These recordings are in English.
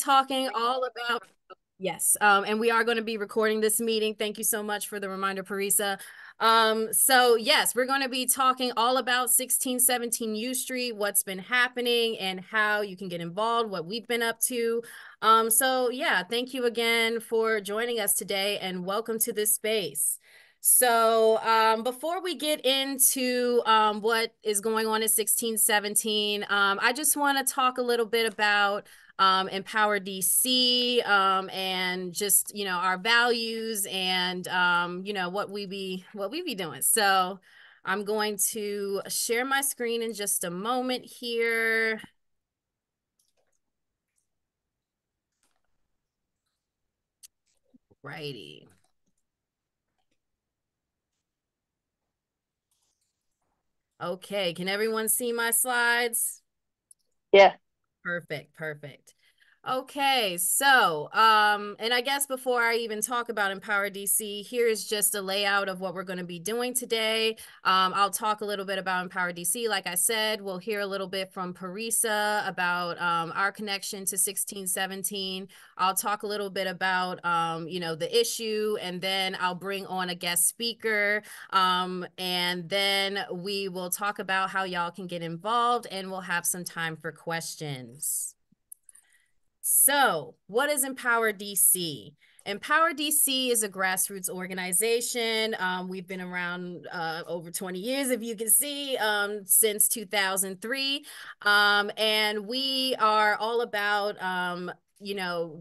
Talking all about yes, and we are going to be recording this meeting. Thank you so much for the reminder, Parisa. So yes, we're going to be talking all about 1617 U Street, what's been happening and how you can get involved, what we've been up to. So yeah, thank you again for joining us today and welcome to this space. So before we get into what is going on at 1617, I just want to talk a little bit about Empower DC, and just, our values and, what we be doing. So I'm going to share my screen in just a moment here. Righty. Okay, can everyone see my slides? Yeah. Perfect, perfect. Okay, so and I guess before I even talk about Empower DC, here is just a layout of what we're going to be doing today. I'll talk a little bit about Empower DC. Like I said, we'll hear a little bit from Parisa about our connection to 1617. I'll talk a little bit about the issue, and then I'll bring on a guest speaker. And then we will talk about how y'all can get involved, and we'll have some time for questions. So, what is Empower DC? Empower DC is a grassroots organization. We've been around over 20 years, if you can see, since 2003. And we are all about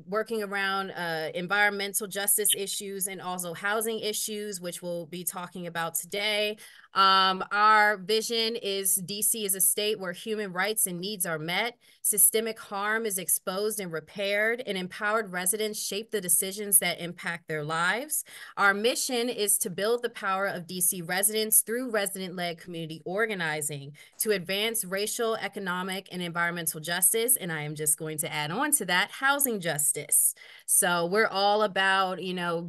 working around environmental justice issues and also housing issues, which we'll be talking about today. Our vision is DC is a state where human rights and needs are met, systemic harm is exposed and repaired, and empowered residents shape the decisions that impact their lives. Our mission is to build the power of DC residents through resident-led community organizing to advance racial, economic, and environmental justice. And I am just going to add on to that, housing justice. So we're all about,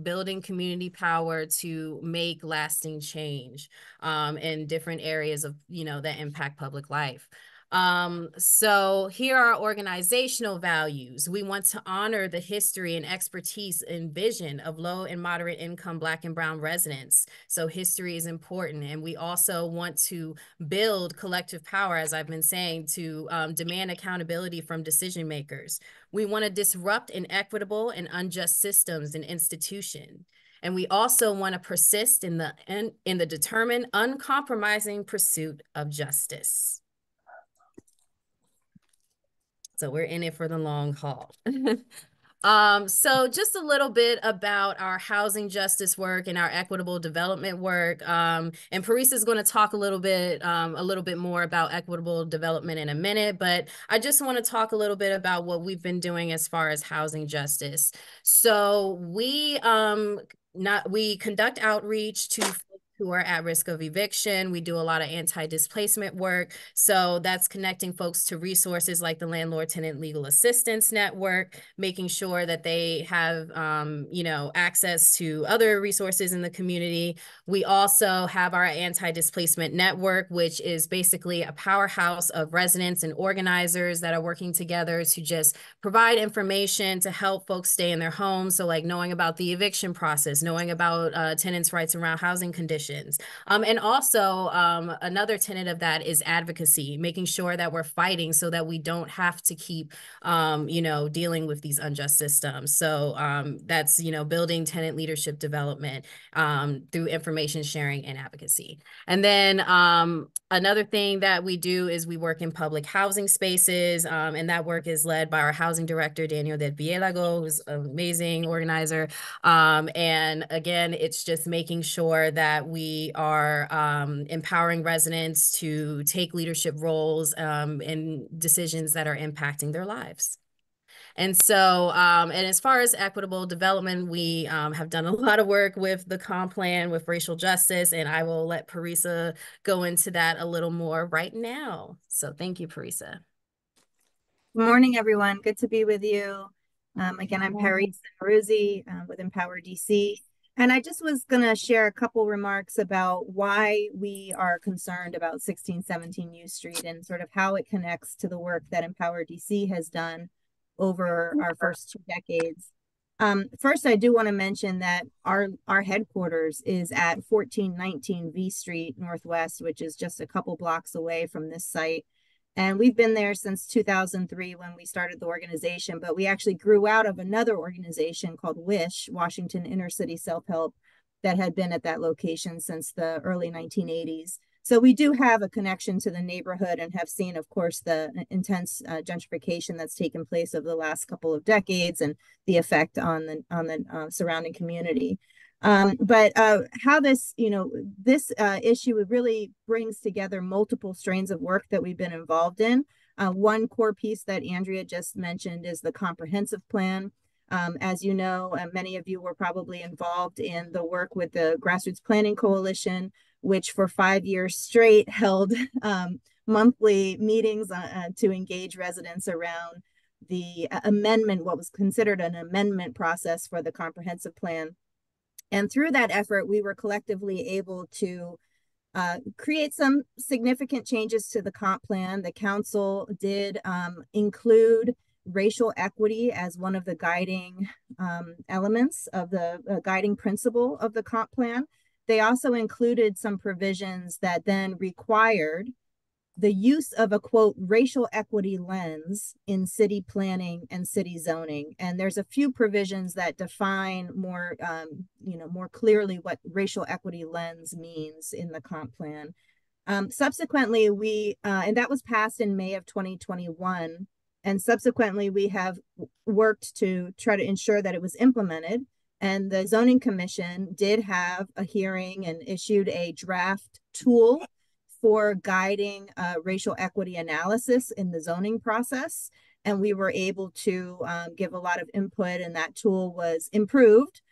building community power to make lasting change in different areas of, that impact public life. So here are our organizational values. We want to honor the history and expertise and vision of low and moderate income Black and Brown residents. So history is important. And we also want to build collective power, as I've been saying, to demand accountability from decision makers. We want to disrupt inequitable and unjust systems and institutions. And we also want to persist in the determined, uncompromising pursuit of justice. So we're in it for the long haul. So just a little bit about our housing justice work and our equitable development work. And Parisa is going to talk a little bit more about equitable development in a minute, but I just want to talk a little bit about what we've been doing as far as housing justice. So we conduct outreach to folks who are at risk of eviction. We do a lot of anti-displacement work. So that's connecting folks to resources like the Landlord Tenant Legal Assistance Network, making sure that they have, access to other resources in the community. We also have our anti-displacement network, which is basically a powerhouse of residents and organizers that are working together to just provide information to help folks stay in their homes. So like knowing about the eviction process, knowing about tenants' rights around housing conditions. And also another tenet of that is advocacy, making sure that we're fighting so that we don't have to keep, dealing with these unjust systems. So that's, building tenant leadership development through information sharing and advocacy. And then another thing that we do is we work in public housing spaces, and that work is led by our housing director, Daniel Del Bielago, who's an amazing organizer. And again, it's just making sure that we are empowering residents to take leadership roles in decisions that are impacting their lives. And so, and as far as equitable development, we have done a lot of work with the comp plan, with racial justice, and I will let Parisa go into that a little more right now. So thank you, Parisa. Good morning, everyone. Good to be with you. Again, I'm Parisa Maruzzi with Empower DC. And I just was going to share a couple remarks about why we are concerned about 1617 U Street and sort of how it connects to the work that Empower DC has done over our first 2 decades. First, I do want to mention that our headquarters is at 1419 V Street Northwest, which is just a couple blocks away from this site. And we've been there since 2003 when we started the organization, but we actually grew out of another organization called WISH, Washington Inner City Self-Help, that had been at that location since the early 1980s. So we do have a connection to the neighborhood and have seen, of course, the intense gentrification that's taken place over the last couple of decades and the effect on the surrounding community. But how this, this issue really brings together multiple strains of work that we've been involved in. One core piece that Andrea just mentioned is the comprehensive plan. As you know, many of you were probably involved in the work with the Grassroots Planning Coalition, which for 5 years straight held monthly meetings to engage residents around the amendment, what was considered an amendment process for the comprehensive plan. And through that effort, we were collectively able to create some significant changes to the comp plan. The council did include racial equity as one of the guiding elements of the guiding principle of the comp plan. They also included some provisions that then required the use of a quote racial equity lens in city planning and city zoning. And there's a few provisions that define more more clearly what racial equity lens means in the comp plan. Subsequently, we and that was passed in May of 2021. And subsequently, we have worked to try to ensure that it was implemented. And the Zoning Commission did have a hearing and issued a draft tool for guiding racial equity analysis in the zoning process. And we were able to give a lot of input, and that tool was improved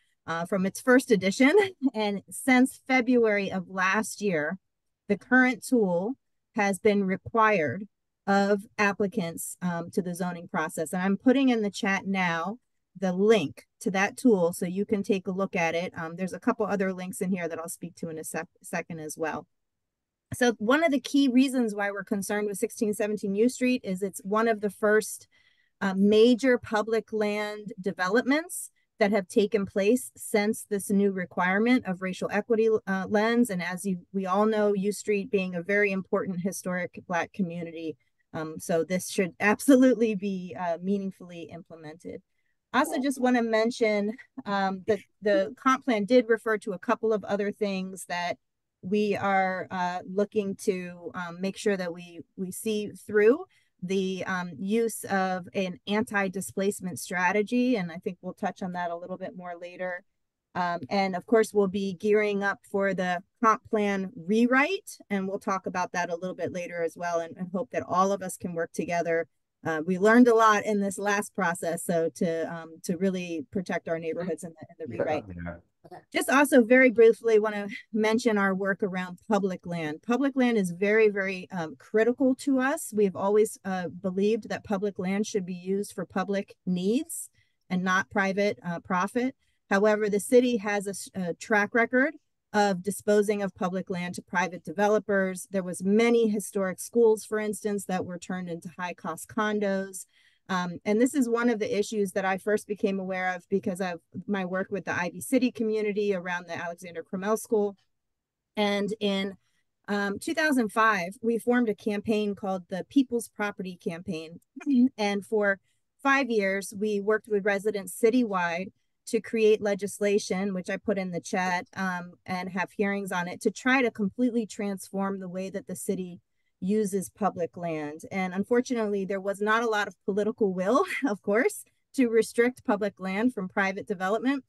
from its first edition. And since February of last year, the current tool has been required of applicants to the zoning process. And I'm putting in the chat now the link to that tool so you can take a look at it. There's a couple other links in here that I'll speak to in a second as well. So one of the key reasons why we're concerned with 1617 U Street is it's one of the first major public land developments that have taken place since this new requirement of racial equity lens. And as we all know, U Street being a very important historic Black community. So this should absolutely be meaningfully implemented. I also just want to mention that the comp plan did refer to a couple of other things that we are looking to make sure that we see through the use of an anti-displacement strategy. And I think we'll touch on that a little bit more later. And of course, we'll be gearing up for the comp plan rewrite, and we'll talk about that a little bit later as well, and hope that all of us can work together. We learned a lot in this last process, so to really protect our neighborhoods in the rewrite. Yeah. Just also very briefly want to mention our work around public land. Public land is very, very critical to us. We've always believed that public land should be used for public needs and not private profit. However, the city has a track record of disposing of public land to private developers. There was many historic schools, for instance, that were turned into high-cost condos. And this is one of the issues that I first became aware of because of my work with the Ivy City community around the Alexander Crummell School. And in 2005, we formed a campaign called the People's Property Campaign. And for 5 years, we worked with residents citywide to create legislation, which I put in the chat, and have hearings on it to try to completely transform the way that the city uses public land. And unfortunately, there was not a lot of political will, of course, to restrict public land from private development.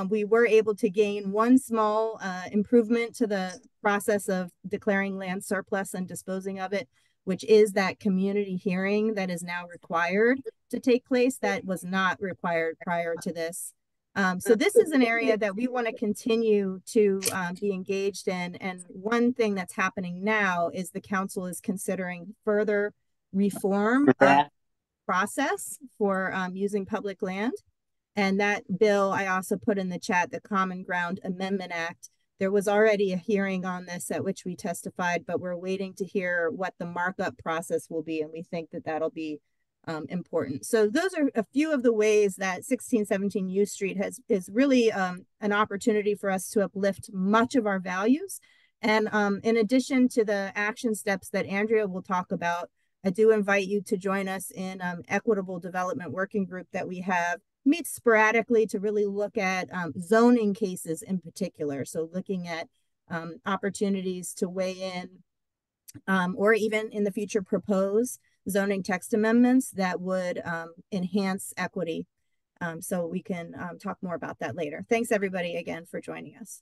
We were able to gain one small improvement to the process of declaring land surplus and disposing of it, which is that community hearing that is now required to take place that was not required prior to this. So this is an area that we want to continue to be engaged in. And one thing that's happening now is the council is considering further reform process for using public land. And that bill, I also put in the chat, the Common Ground Amendment Act. There was already a hearing on this at which we testified, but we're waiting to hear what the markup process will be. And we think that that'll be important. So those are a few of the ways that 1617 U Street is really an opportunity for us to uplift much of our values. And in addition to the action steps that Andrea will talk about, I do invite you to join us in equitable development working group that we have meets sporadically to really look at zoning cases in particular. So looking at opportunities to weigh in or even in the future propose zoning text amendments that would enhance equity. So we can talk more about that later. Thanks everybody again for joining us.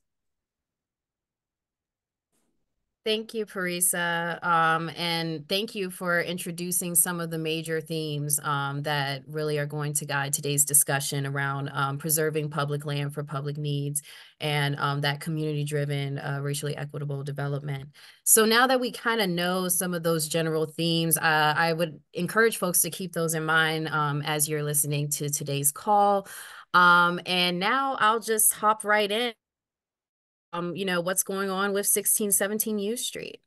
Thank you, Parisa. And thank you for introducing some of the major themes that really are going to guide today's discussion around preserving public land for public needs and that community-driven, racially equitable development. So now that we kind of know some of those general themes, I would encourage folks to keep those in mind as you're listening to today's call. And now I'll just hop right in. What's going on with 1617 U Street.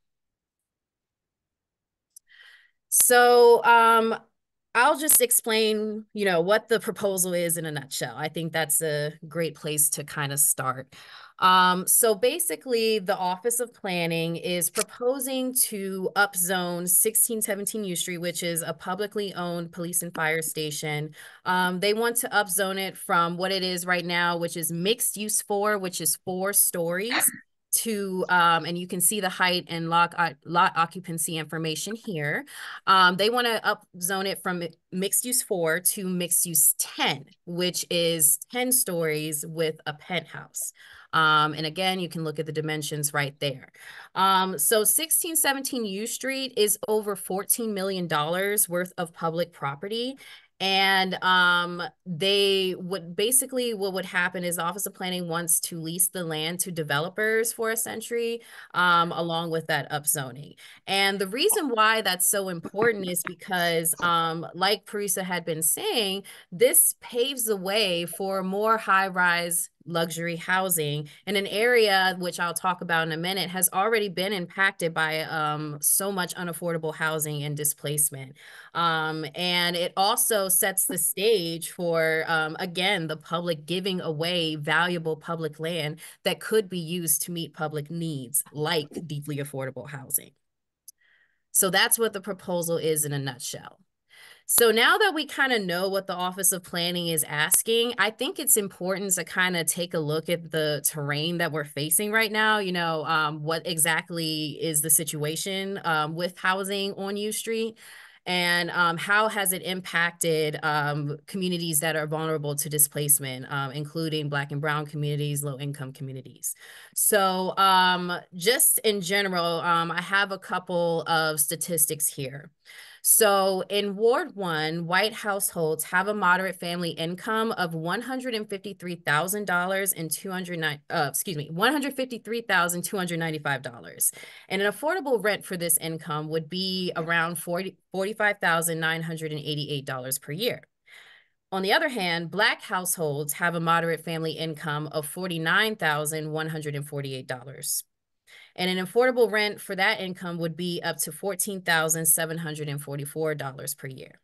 So I'll just explain, what the proposal is in a nutshell. I think that's a great place to kind of start. So basically, the Office of Planning is proposing to upzone 1617 U Street, which is a publicly owned police and fire station. They want to upzone it from what it is right now, which is mixed use 4, which is 4 stories, to and you can see the height and lot occupancy information here. They want to upzone it from mixed use 4 to mixed use 10, which is 10 stories with a penthouse. And again, you can look at the dimensions right there. So 1617 U Street is over $14 million worth of public property. And they would basically, what would happen is the Office of Planning wants to lease the land to developers for a century, along with that upzoning. And the reason why that's so important is because, like Parisa had been saying, this paves the way for more high-rise luxury housing in an area, which I'll talk about in a minute, has already been impacted by so much unaffordable housing and displacement. And it also sets the stage for, again, the public giving away valuable public land that could be used to meet public needs, like deeply affordable housing. So that's what the proposal is in a nutshell. So now that we kind of know what the Office of Planning is asking, I think it's important to kind of take a look at the terrain that we're facing right now. What exactly is the situation with housing on U Street? And how has it impacted communities that are vulnerable to displacement, including Black and Brown communities, low-income communities? So just in general, I have a couple of statistics here. So in Ward 1, white households have a moderate family income of $153,000 and $153,295. And an affordable rent for this income would be around $45,988 per year. On the other hand, Black households have a moderate family income of $49,148. And an affordable rent for that income would be up to $14,744 per year.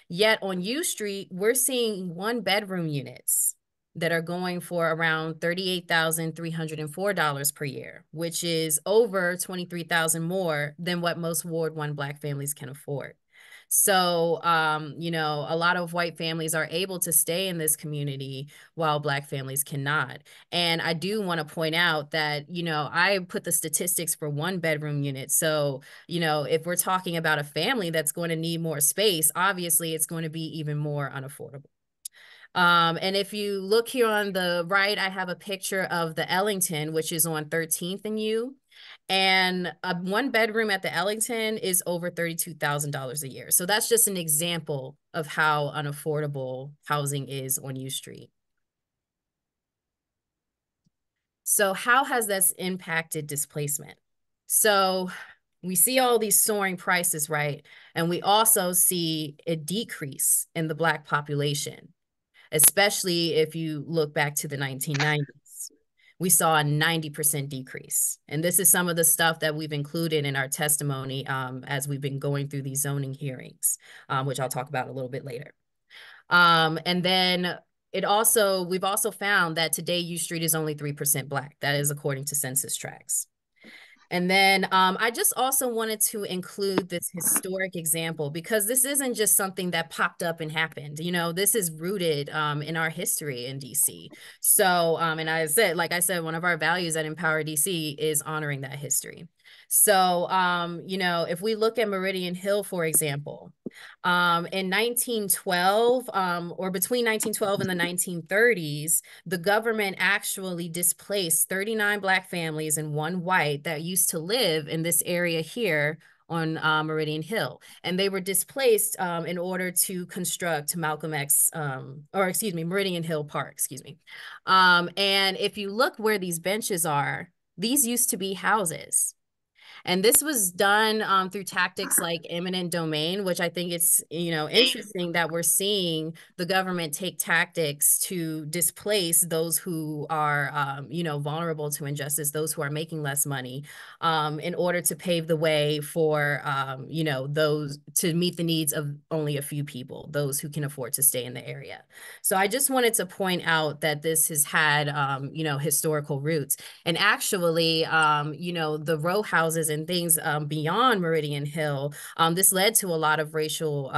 Yet on U Street, we're seeing 1-bedroom units that are going for around $38,304 per year, which is over $23,000 more than what most Ward 1 Black families can afford. So, a lot of white families are able to stay in this community while Black families cannot. And I do want to point out that, I put the statistics for 1-bedroom units. So, if we're talking about a family that's going to need more space, obviously it's going to be even more unaffordable. And if you look here on the right, I have a picture of the Ellington, which is on 13th and U. And a 1-bedroom at the Ellington is over $32,000 a year. So that's just an example of how unaffordable housing is on U Street. So how has this impacted displacement? So we see all these soaring prices, right? And we also see a decrease in the Black population, especially if you look back to the 1990s. we saw a 90% decrease. And this is some of the stuff that we've included in our testimony as we've been going through these zoning hearings, which I'll talk about a little bit later. And then we've also found that today U Street is only 3% Black. That is according to census tracts. And then I just also wanted to include this historic example because this isn't just something that popped up and happened. You know, this is rooted in our history in DC. So, and like I said, one of our values at Empower DC is honoring that history. So, you know, if we look at Meridian Hill, for example, in 1912, or between 1912 and the 1930s, the government actually displaced 39 Black families and one white that used to live in this area here on Meridian Hill. And they were displaced in order to construct Meridian Hill Park, excuse me. And if you look where these benches are, these used to be houses. And this was done through tactics like eminent domain, which I think it's, you know, interesting that we're seeing the government take tactics to displace those who are, you know, vulnerable to injustice, those who are making less money, in order to pave the way for, you know, those to meet the needs of only a few people, those who can afford to stay in the area. So I just wanted to point out that this has had, you know, historical roots. And actually, you know, the row houses and things beyond Meridian Hill, this led to a lot of racial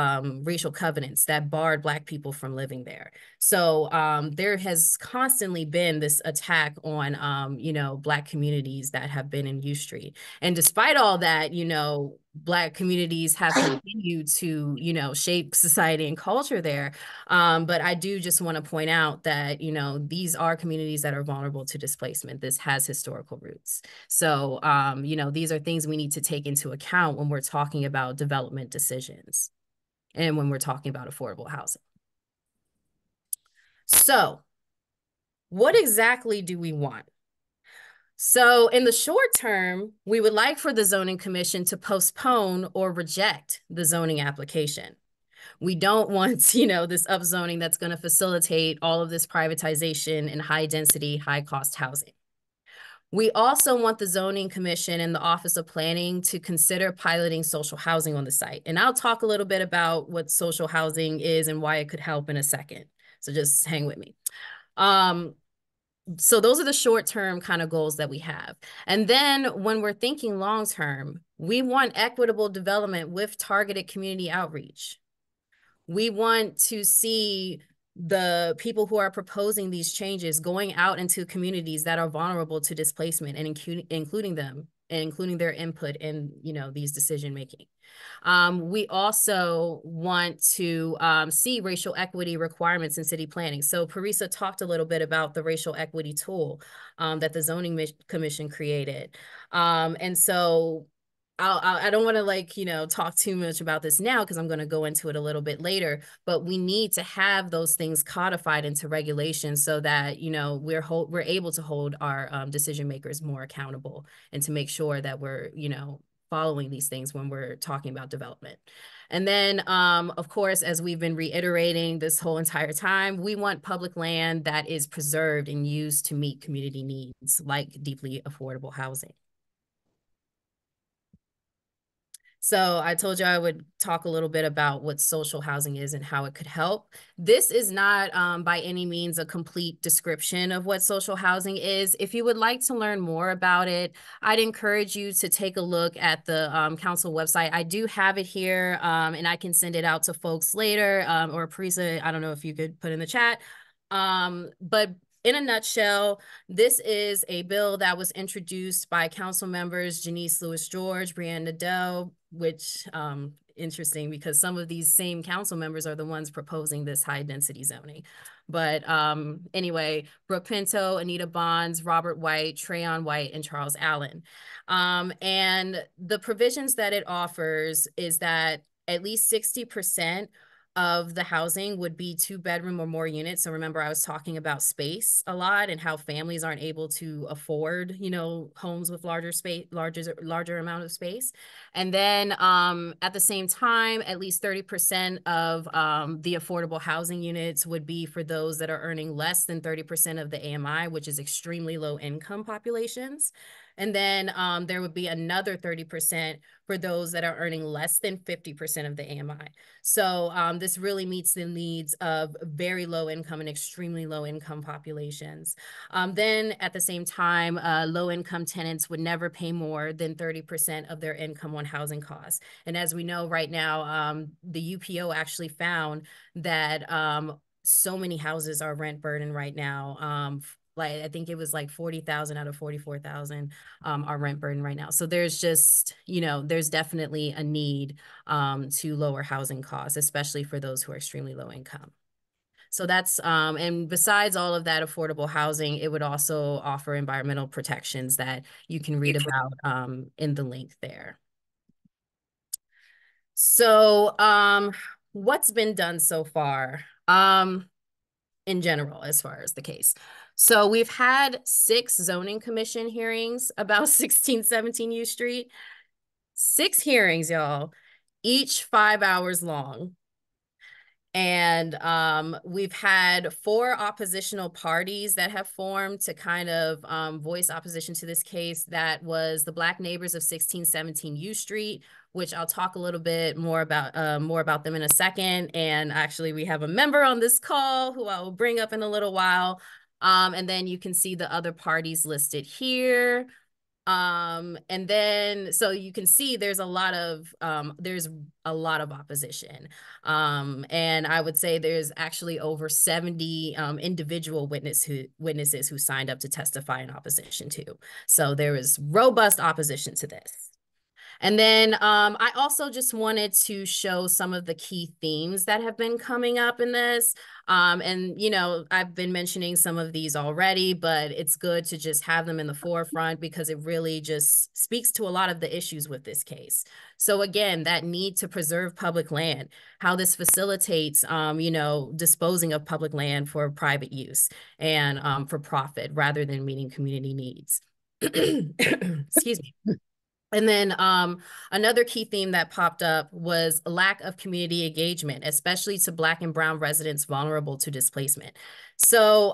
covenants that barred Black people from living there. So there has constantly been this attack on, you know, Black communities that have been in U Street. And despite all that, you know, Black communities have continued to, you know, shape society and culture there. But I do just want to point out that, you know, these are communities that are vulnerable to displacement. This has historical roots. So, you know, these are things we need to take into account when we're talking about development decisions and when we're talking about affordable housing. So, what exactly do we want? So in the short term, we would like for the zoning commission to postpone or reject the zoning application. We don't want, you know, this upzoning that's going to facilitate all of this privatization and high density, high cost housing. We also want the zoning commission and the Office of Planning to consider piloting social housing on the site. And I'll talk a little bit about what social housing is and why it could help in a second. So just hang with me. So those are the short-term kind of goals that we have. And then when we're thinking long-term, we want equitable development with targeted community outreach. We want to see the people who are proposing these changes going out into communities that are vulnerable to displacement and including them and including their input in, you know, these decision making. We also want to see racial equity requirements in city planning. So Parisa talked a little bit about the racial equity tool that the zoning commission created. And so I don't want to, like, you know, talk too much about this now because I'm going to go into it a little bit later, but we need to have those things codified into regulations so that, you know, we're able to hold our decision makers more accountable and to make sure that we're, you know, following these things when we're talking about development. And then, of course, as we've been reiterating this whole entire time, we want public land that is preserved and used to meet community needs like deeply affordable housing. So I told you I would talk a little bit about what social housing is and how it could help. This is not by any means a complete description of what social housing is. If you would like to learn more about it, I'd encourage you to take a look at the council website. I do have it here and I can send it out to folks later, or Parisa, I don't know if you could put in the chat. But in a nutshell, this is a bill that was introduced by council members Janice Lewis-George, Brianne Nadeau, which interesting because some of these same council members are the ones proposing this high density zoning. But anyway, Brooke Pinto, Anita Bonds, Robert White, Trayon White, and Charles Allen. And the provisions that it offers is that at least 60% of the housing would be 2 bedroom or more units. So remember, I was talking about space a lot and how families aren't able to afford, homes with larger space, larger amount of space. And then at the same time, at least 30% of the affordable housing units would be for those that are earning less than 30% of the AMI, which is extremely low income populations. And then there would be another 30% for those that are earning less than 50% of the AMI. So this really meets the needs of very low income and extremely low income populations. Then at the same time, low income tenants would never pay more than 30% of their income on housing costs. And as we know right now, the UPO actually found that so many houses are rent burden right now. Like I think it was like 40,000 out of 44,000 are rent burden right now. So there's just, there's definitely a need to lower housing costs, especially for those who are extremely low income. So that's, and besides all of that affordable housing, it would also offer environmental protections that you can read about in the link there. So what's been done so far in general, as far as the case? So we've had 6 zoning commission hearings about 1617 U Street. 6 hearings, y'all, each 5 hours long. And we've had 4 oppositional parties that have formed to kind of voice opposition to this case. That was the Black Neighbors of 1617 U Street, which I'll talk a little bit more about them in a second. And actually, we have a member on this call who I will bring up in a little while. And then you can see the other parties listed here. And then so you can see there's a lot of opposition. And I would say there's actually over 70 individual witnesses who signed up to testify in opposition to. So there is robust opposition to this. And then I also just wanted to show some of the key themes that have been coming up in this. And, I've been mentioning some of these already, but it's good to just have them in the forefront because it really just speaks to a lot of the issues with this case. So again, that need to preserve public land, how this facilitates, disposing of public land for private use and for profit rather than meeting community needs. Excuse me. And then another key theme that popped up was a lack of community engagement, especially to Black and Brown residents vulnerable to displacement. So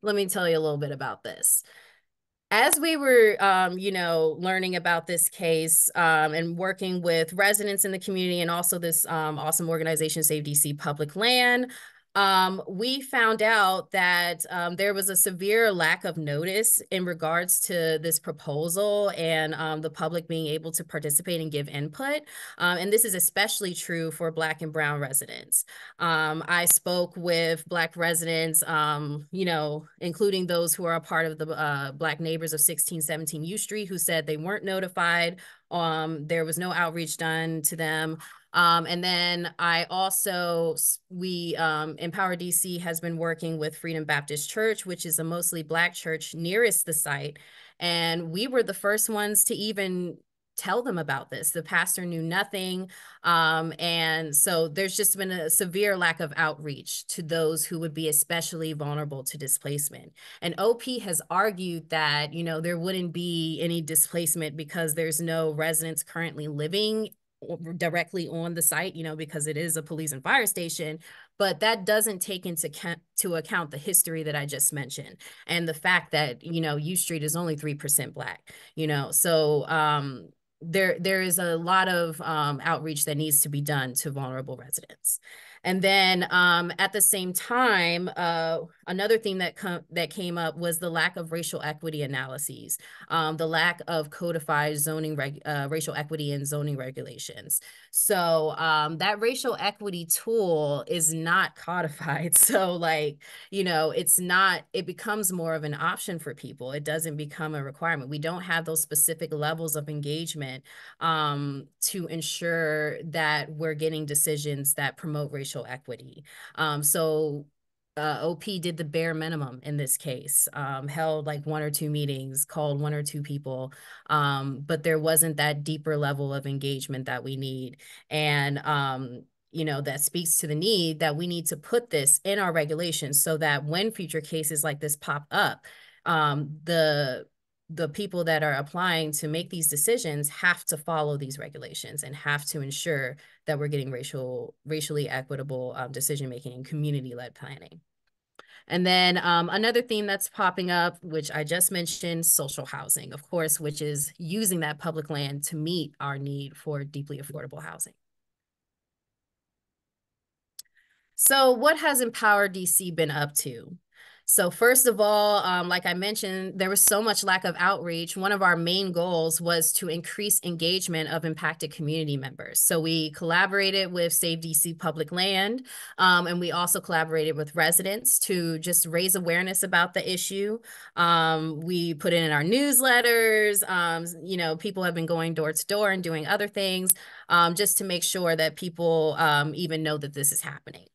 let me tell you a little bit about this. As we were, learning about this case and working with residents in the community and also this awesome organization, Save DC Public Land, we found out that there was a severe lack of notice in regards to this proposal and the public being able to participate and give input. And this is especially true for Black and Brown residents. I spoke with Black residents, including those who are a part of the Black Neighbors of 1617 U Street, who said they weren't notified. There was no outreach done to them. And then Empower DC has been working with Freedom Baptist Church, which is a mostly Black church nearest the site. And we were the first ones to even tell them about this. The pastor knew nothing. And so there's just been a severe lack of outreach to those who would be especially vulnerable to displacement. And OP has argued that, there wouldn't be any displacement because there's no residents currently living directly on the site, because it is a police and fire station, but that doesn't take into account the history that I just mentioned and the fact that, U Street is only 3% Black, so there is a lot of outreach that needs to be done to vulnerable residents. And then at the same time, another theme that came up was the lack of racial equity analyses, the lack of codified racial equity and zoning regulations. So that racial equity tool is not codified. So it becomes more of an option for people. It doesn't become a requirement. We don't have those specific levels of engagement to ensure that we're getting decisions that promote racial equity. OP did the bare minimum in this case, held like 1 or 2 meetings, called 1 or 2 people, but there wasn't that deeper level of engagement that we need. And that speaks to the need that we need to put this in our regulations so that when future cases like this pop up, the people that are applying to make these decisions have to follow these regulations and have to ensure that we're getting racially equitable decision making and community led planning. And then another theme that's popping up, which I just mentioned, social housing, of course, which is using that public land to meet our need for deeply affordable housing. So what has Empower DC been up to? So first of all, like I mentioned, there was so much lack of outreach. One of our main goals was to increase engagement of impacted community members. So we collaborated with Save DC Public Land, and we also collaborated with residents to just raise awareness about the issue. We put it in our newsletters. People have been going door to door and doing other things just to make sure that people even know that this is happening.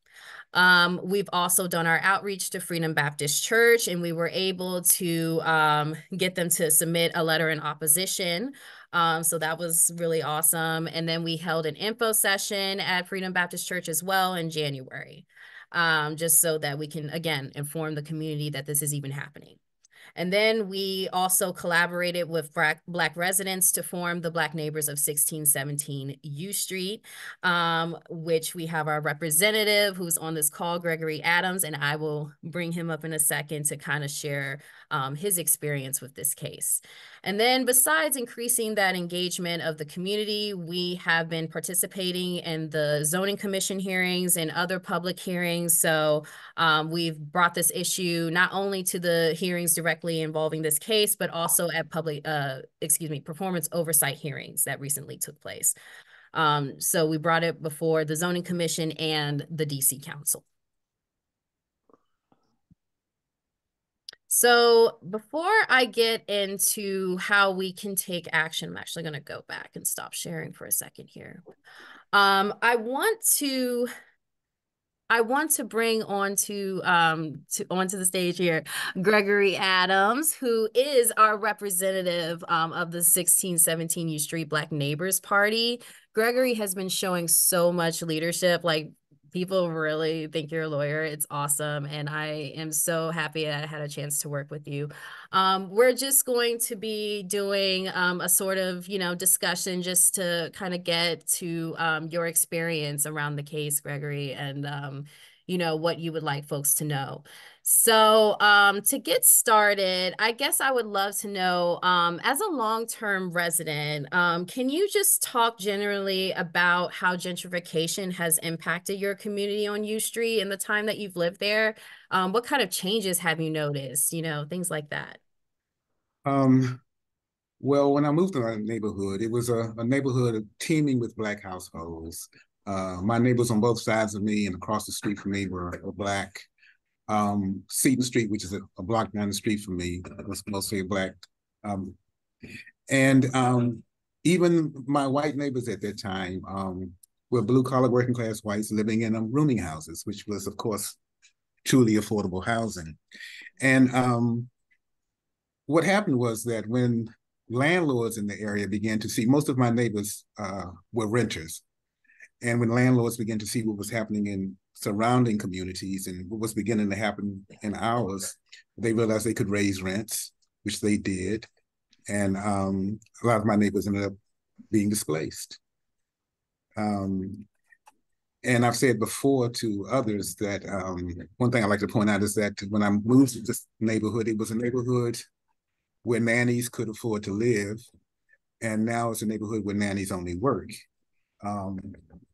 We've also done our outreach to Freedom Baptist Church, and we were able to get them to submit a letter in opposition. So that was really awesome. And then we held an info session at Freedom Baptist Church as well in January, just so that we can, again, inform the community that this is even happening. And then we also collaborated with Black residents to form the Black Neighbors of 1617 U Street, which we have our representative who's on this call, Gregory Adams, and I will bring him up in a second to kind of share his experience with this case. And then besides increasing that engagement of the community, we have been participating in the zoning commission hearings and other public hearings. So we've brought this issue not only to the hearings directly involving this case, but also at performance oversight hearings that recently took place. So we brought it before the Zoning Commission and the DC Council. So before I get into how we can take action, I'm actually going to go back and stop sharing for a second here. I want to bring onto the stage here Gregory Adams, who is our representative of the 1617 U Street Black Neighbors Party. Gregory has been showing so much leadership. Like, people really think you're a lawyer. It's awesome. And I am so happy that I had a chance to work with you. We're just going to be doing a sort of, discussion just to kind of get to your experience around the case, Gregory, and, what you would like folks to know. So to get started, I guess I would love to know, as a long-term resident, can you just talk generally about how gentrification has impacted your community on U Street in the time that you've lived there? What kind of changes have you noticed? Things like that. Well, when I moved to my neighborhood, it was a neighborhood teeming with Black households. My neighbors on both sides of me and across the street from me were Black. Seaton Street, which is a block down the street from me, was mostly Black. And even my white neighbors at that time were blue-collar working class whites living in rooming houses, which was, of course, truly affordable housing. And what happened was that when landlords in the area began to see, most of my neighbors were renters. And when landlords began to see what was happening in surrounding communities and what was beginning to happen in ours, they realized they could raise rents, which they did. And a lot of my neighbors ended up being displaced. And I've said before to others that one thing I like to point out is that when I moved to this neighborhood, it was a neighborhood where nannies could afford to live. And now it's a neighborhood where nannies only work.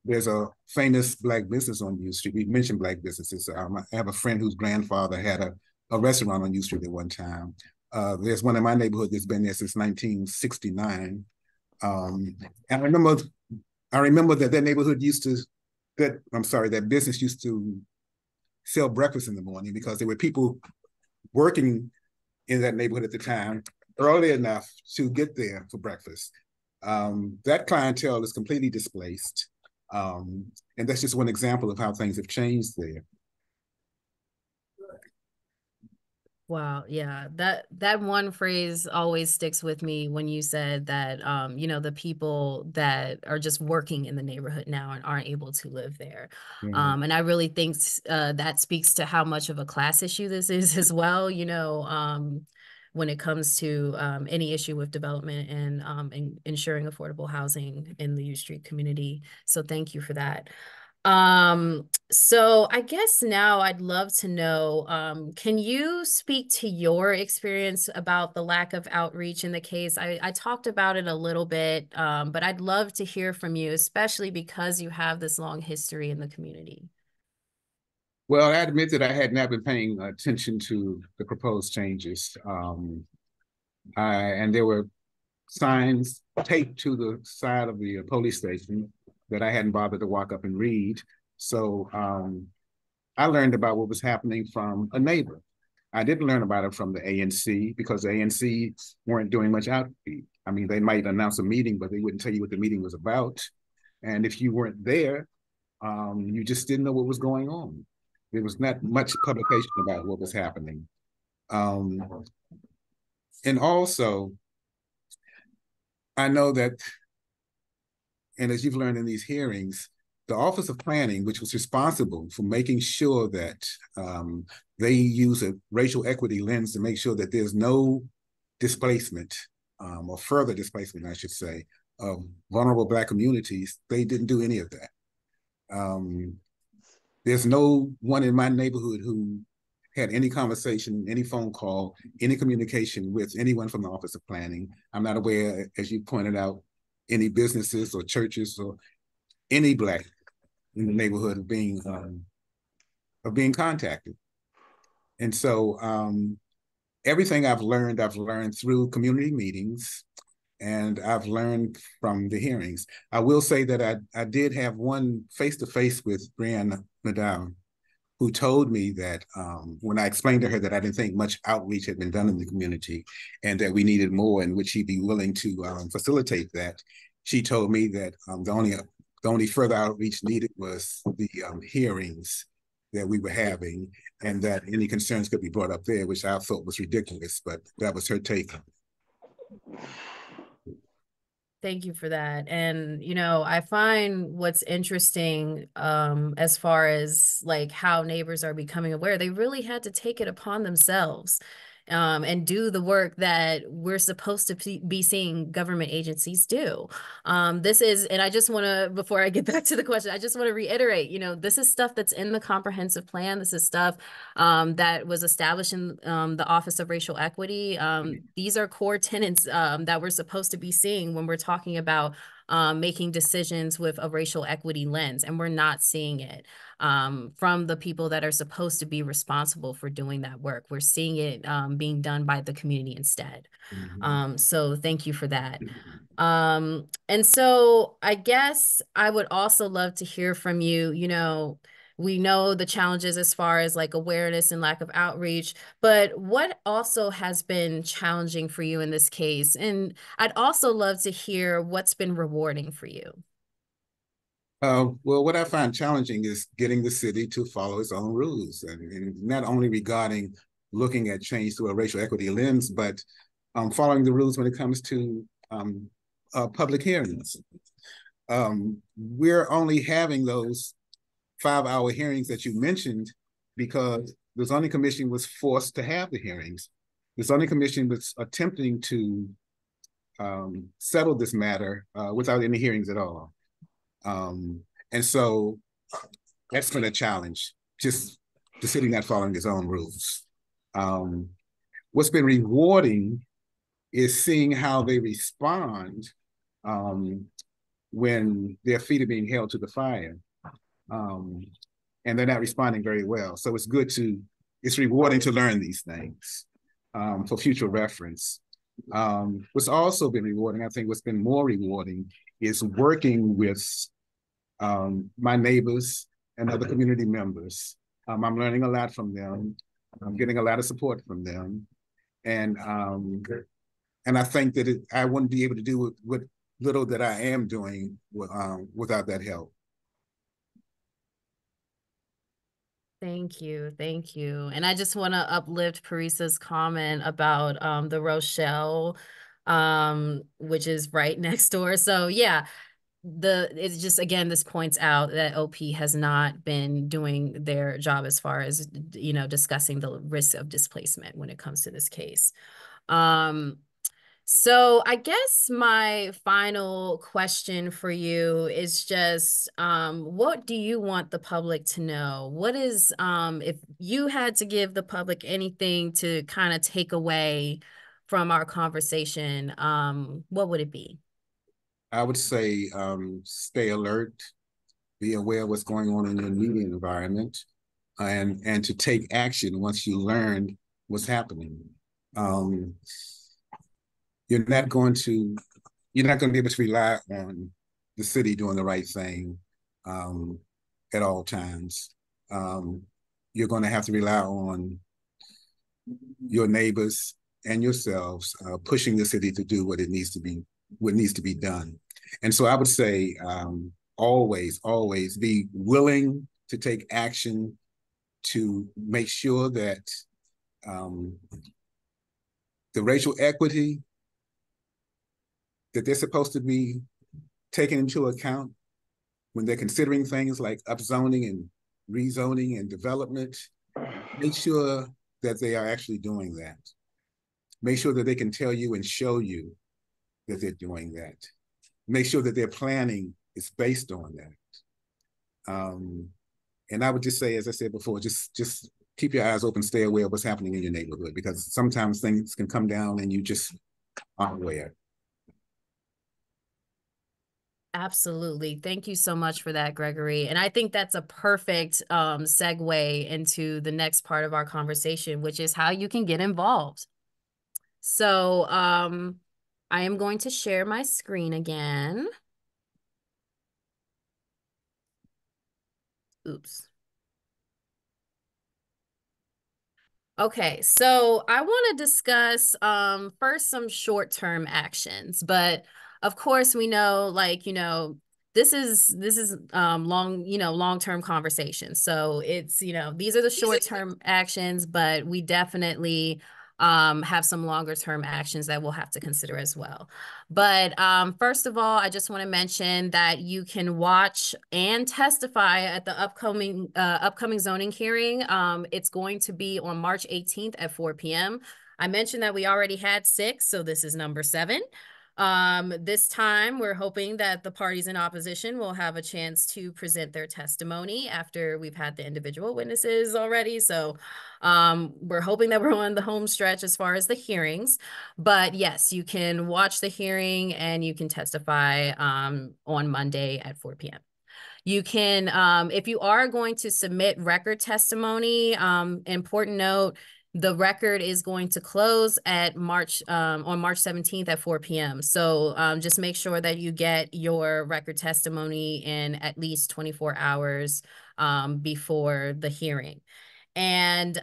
There's a famous Black business on U Street. We mentioned Black businesses. I have a friend whose grandfather had a restaurant on U Street at one time. There's one in my neighborhood that's been there since 1969. And I remember that neighborhood that business used to sell breakfast in the morning because there were people working in that neighborhood at the time early enough to get there for breakfast. That clientele is completely displaced. And that's just one example of how things have changed there. Wow, yeah. That one phrase always sticks with me when you said that the people that are just working in the neighborhood now and aren't able to live there. Yeah. And I really think that speaks to how much of a class issue this is as well, when it comes to any issue with development and ensuring affordable housing in the U Street community. So thank you for that. So I guess now I'd love to know, can you speak to your experience about the lack of outreach in the case? I talked about it a little bit, but I'd love to hear from you, especially because you have this long history in the community. Well, I admit that I had not been paying attention to the proposed changes. And there were signs taped to the side of the police station that I hadn't bothered to walk up and read. So I learned about what was happening from a neighbor. I didn't learn about it from the ANC because the ANC weren't doing much outreach. I mean, they might announce a meeting, but they wouldn't tell you what the meeting was about. And if you weren't there, you just didn't know what was going on. There was not much publication about what was happening. Um, and also, I know that, and as you've learned in these hearings, the Office of Planning, which was responsible for making sure that they use a racial equity lens to make sure that there's no displacement or further displacement, I should say, of vulnerable Black communities, they didn't do any of that. There's no one in my neighborhood who had any conversation, any phone call, any communication with anyone from the Office of Planning. I'm not aware, as you pointed out, any businesses or churches or any Black in the neighborhood of being contacted. And so everything I've learned through community meetings, and I've learned from the hearings. I will say that I did have one face-to-face with Brianna Maddow, who told me that when I explained to her that I didn't think much outreach had been done in the community and that we needed more, and would she be willing to facilitate that, she told me that the only further outreach needed was the hearings that we were having, and that any concerns could be brought up there, which I thought was ridiculous, but that was her take. Thank you for that. And, I find what's interesting, as far as like how neighbors are becoming aware, they really had to take it upon themselves, and do the work that we're supposed to be seeing government agencies do. And I just want to, before I get back to the question, I just want to reiterate, this is stuff that's in the comprehensive plan. This is stuff that was established in the Office of Racial Equity. These are core tenets that we're supposed to be seeing when we're talking about making decisions with a racial equity lens, and we're not seeing it from the people that are supposed to be responsible for doing that work. We're seeing it being done by the community instead. So thank you for that. And so I guess I would also love to hear from you. We know the challenges as far as like awareness and lack of outreach, but what also has been challenging for you in this case? And I'd also love to hear what's been rewarding for you. Well, what I find challenging is getting the city to follow its own rules, and not only regarding looking at change through a racial equity lens, but following the rules when it comes to public hearings. We're only having those 5-hour hearings that you mentioned because the zoning commission was forced to have the hearings. The zoning commission was attempting to settle this matter without any hearings at all. And so that's been a challenge, just the city not following its own rules. What's been rewarding is seeing how they respond when their feet are being held to the fire. And they're not responding very well. So it's rewarding to learn these things for future reference. What's also been rewarding, I think what's been more rewarding, is working with my neighbors and other community members. I'm learning a lot from them. I'm getting a lot of support from them. And I think that I wouldn't be able to do what little that I am doing without that help. Thank you. Thank you. And I just want to uplift Parisa's comment about the Rochelle, which is right next door. So yeah, it's just, again, this points out that OP has not been doing their job as far as, discussing the risk of displacement when it comes to this case. So I guess my final question for you is just, what do you want the public to know? What is, if you had to give the public anything to kind of take away from our conversation, what would it be? I would say stay alert, be aware of what's going on in your immediate environment, and to take action once you learn what's happening. Um, you're not going to be able to rely on the city doing the right thing um, at all times. Um, you're going to have to rely on your neighbors and yourselves pushing the city to do what needs to be done. And so I would say always be willing to take action to make sure that um, the racial equity that they're supposed to be taken into account when they're considering things like upzoning and rezoning and development, make sure that they are actually doing that. Make sure that they can tell you and show you that they're doing that. Make sure that their planning is based on that. And I would just say, as I said before, just keep your eyes open, stay aware of what's happening in your neighborhood, because sometimes things can come down and you just aren't aware. Absolutely. Thank you so much for that, Gregory. And I think that's a perfect segue into the next part of our conversation, which is how you can get involved. So I am going to share my screen again. Oops. Okay, so I want to discuss first some short-term actions, but of course we know, like, this is long-term conversations. So it's, these are the short-term actions, but we definitely have some longer-term actions that we'll have to consider as well. But first of all, I just want to mention that you can watch and testify at the upcoming zoning hearing. It's going to be on March 18th at 4 p.m. I mentioned that we already had 6, so this is number 7. This time, we're hoping that the parties in opposition will have a chance to present their testimony after we've had the individual witnesses already. So we're hoping that we're on the home stretch as far as the hearings. But yes, you can watch the hearing and you can testify on Monday at 4 p.m. You can, if you are going to submit record testimony, important note, the record is going to close at on March 17th at 4 p.m. So just make sure that you get your record testimony in at least 24 hours before the hearing. And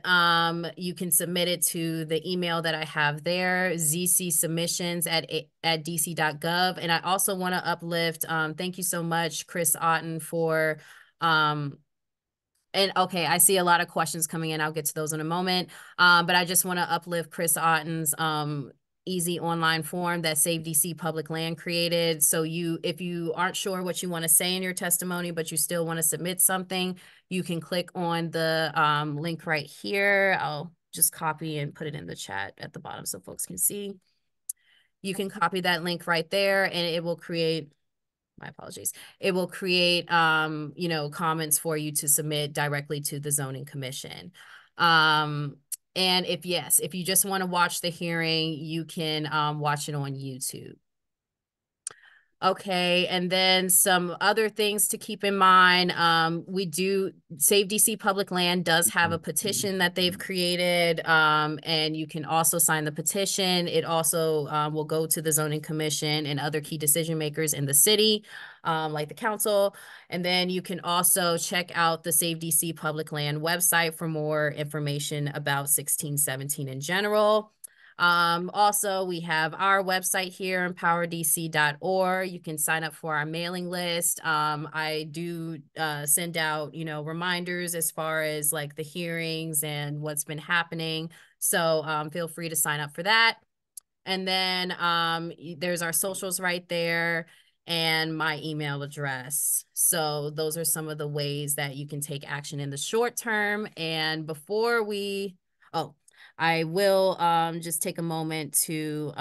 you can submit it to the email that I have there, zcsubmissions at dc.gov. And I also want to uplift, thank you so much, Chris Otten, for and okay, I see a lot of questions coming in. I'll get to those in a moment. But I just want to uplift Chris Otten's easy online form that Save DC Public Land created. So if you aren't sure what you want to say in your testimony, but you still want to submit something, you can click on the link right here. I'll just copy and put it in the chat at the bottom so folks can see. You can copy that link right there and it will create, my apologies. It will create, comments for you to submit directly to the zoning commission. And if you just want to watch the hearing, you can watch it on YouTube. Okay, and then some other things to keep in mind. Save DC Public Land does have a petition that they've created, and you can also sign the petition. It also will go to the zoning commission and other key decision makers in the city, like the council. And then you can also check out the Save DC Public Land website for more information about 1617 in general. Also, we have our website here, empowerdc.org. You can sign up for our mailing list. I do send out, reminders as far as like the hearings and what's been happening. So feel free to sign up for that. And then there's our socials right there and my email address. So those are some of the ways that you can take action in the short term. And I will just take a moment to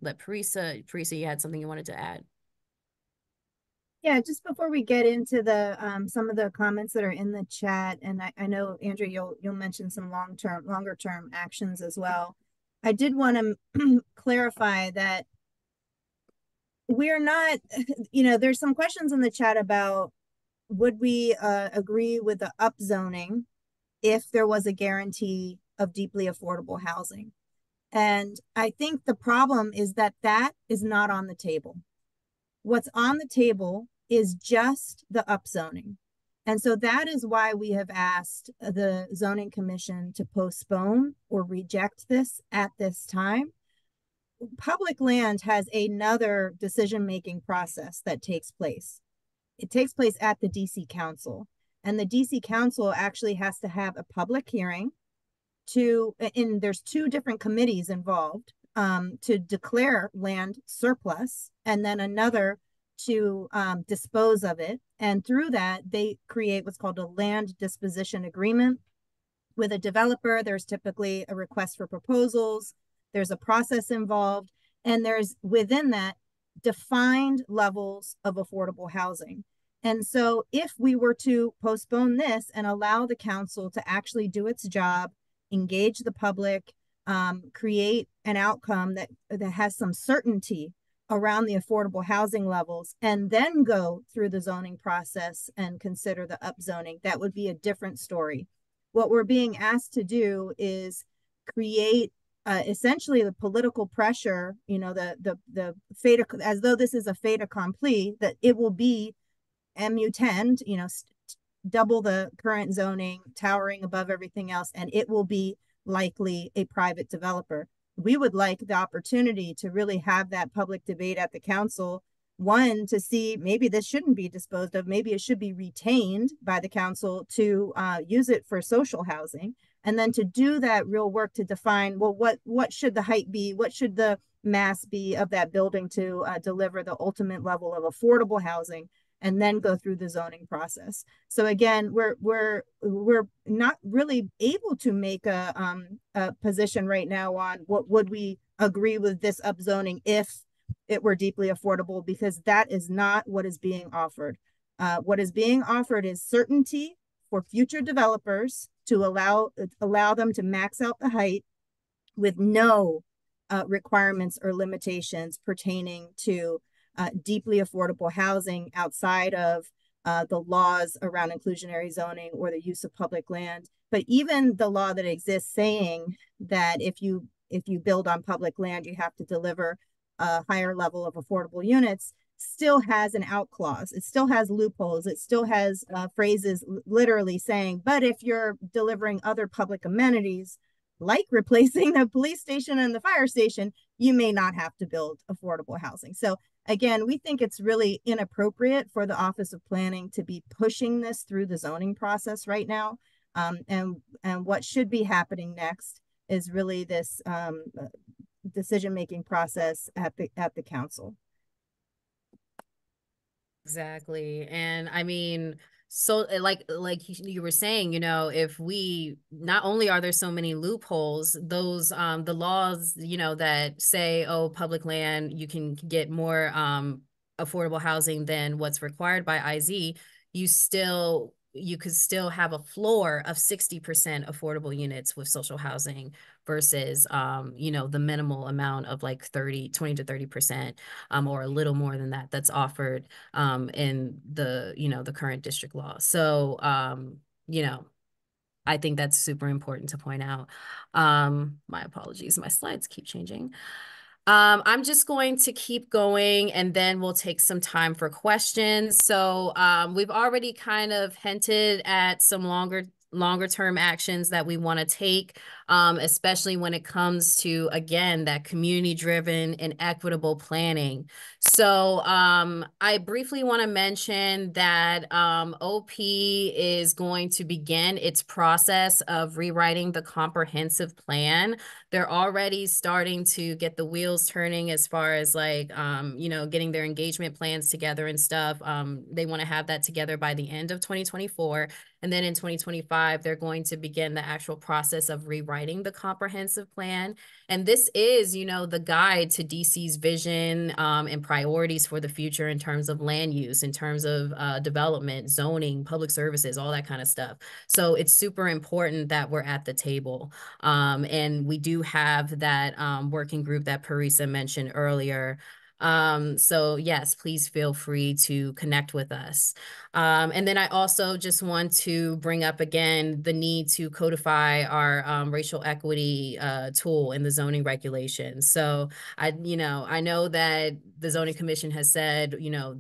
let Parisa, you had something you wanted to add? Yeah, just before we get into the some of the comments that are in the chat, and I know Andrew, you'll mention some longer term actions as well. I did want to clarify that we're not, there's some questions in the chat about would we agree with the upzoning if there was a guarantee of deeply affordable housing. And I think the problem is that that is not on the table. What's on the table is just the upzoning. And so that is why we have asked the zoning commission to postpone or reject this at this time. Public land has another decision-making process that takes place. It takes place at the DC Council. And the DC Council actually has to have a public hearing and there's two different committees involved to declare land surplus, and then another to dispose of it. And through that, they create what's called a land disposition agreement with a developer. There's typically a request for proposals, there's a process involved, and there's within that defined levels of affordable housing. And so if we were to postpone this and allow the council to actually do its job, engage the public, create an outcome that has some certainty around the affordable housing levels, and then go through the zoning process and consider the upzoning, that would be a different story. What we're being asked to do is create essentially the political pressure, the fait, as though this is a fait accompli, that it will be MU10, double the current zoning, towering above everything else, and it will be likely a private developer. We would like the opportunity to really have that public debate at the council. One, to see maybe this shouldn't be disposed of, maybe it should be retained by the council to use it for social housing, and then to do that real work to define, well, what should the height be, what should the mass be of that building to deliver the ultimate level of affordable housing, and then go through the zoning process. So again, we're not really able to make a position right now on what would we agree with this upzoning if it were deeply affordable, because that is not what is being offered. What is being offered is certainty for future developers to allow them to max out the height with no requirements or limitations pertaining to deeply affordable housing outside of the laws around inclusionary zoning or the use of public land. But even the law that exists saying that if you build on public land, you have to deliver a higher level of affordable units, still has an out clause. It still has loopholes. It still has phrases literally saying, but if you're delivering other public amenities, like replacing the police station and the fire station, you may not have to build affordable housing. So again, we think it's really inappropriate for the Office of Planning to be pushing this through the zoning process right now. And what should be happening next is really this decision-making process at the council. Exactly. And I mean, so like you were saying, if we, not only are there so many loopholes, those the laws, that say, oh, public land, you can get more affordable housing than what's required by IZ, you could still have a floor of 60% affordable units with social housing versus the minimal amount of like 20 to 30% or a little more than that that's offered in the current district law. So I think that's super important to point out. My apologies, my slides keep changing. I'm just going to keep going and then we'll take some time for questions. So we've already kind of hinted at some longer longer term actions that we want to take, especially when it comes to, again, that community driven and equitable planning. So I briefly want to mention that OP is going to begin its process of rewriting the comprehensive plan. They're already starting to get the wheels turning as far as like, getting their engagement plans together and stuff. They want to have that together by the end of 2024. And then in 2025, they're going to begin the actual process of rewriting the comprehensive plan. And this is, the guide to DC's vision and priorities for the future in terms of land use, in terms of development, zoning, public services, all that kind of stuff. So it's super important that we're at the table. And we do have that working group that Parisa mentioned earlier. So yes, please feel free to connect with us. And then I also just want to bring up again the need to codify our racial equity tool in the zoning regulations. So I know that the Zoning Commission has said,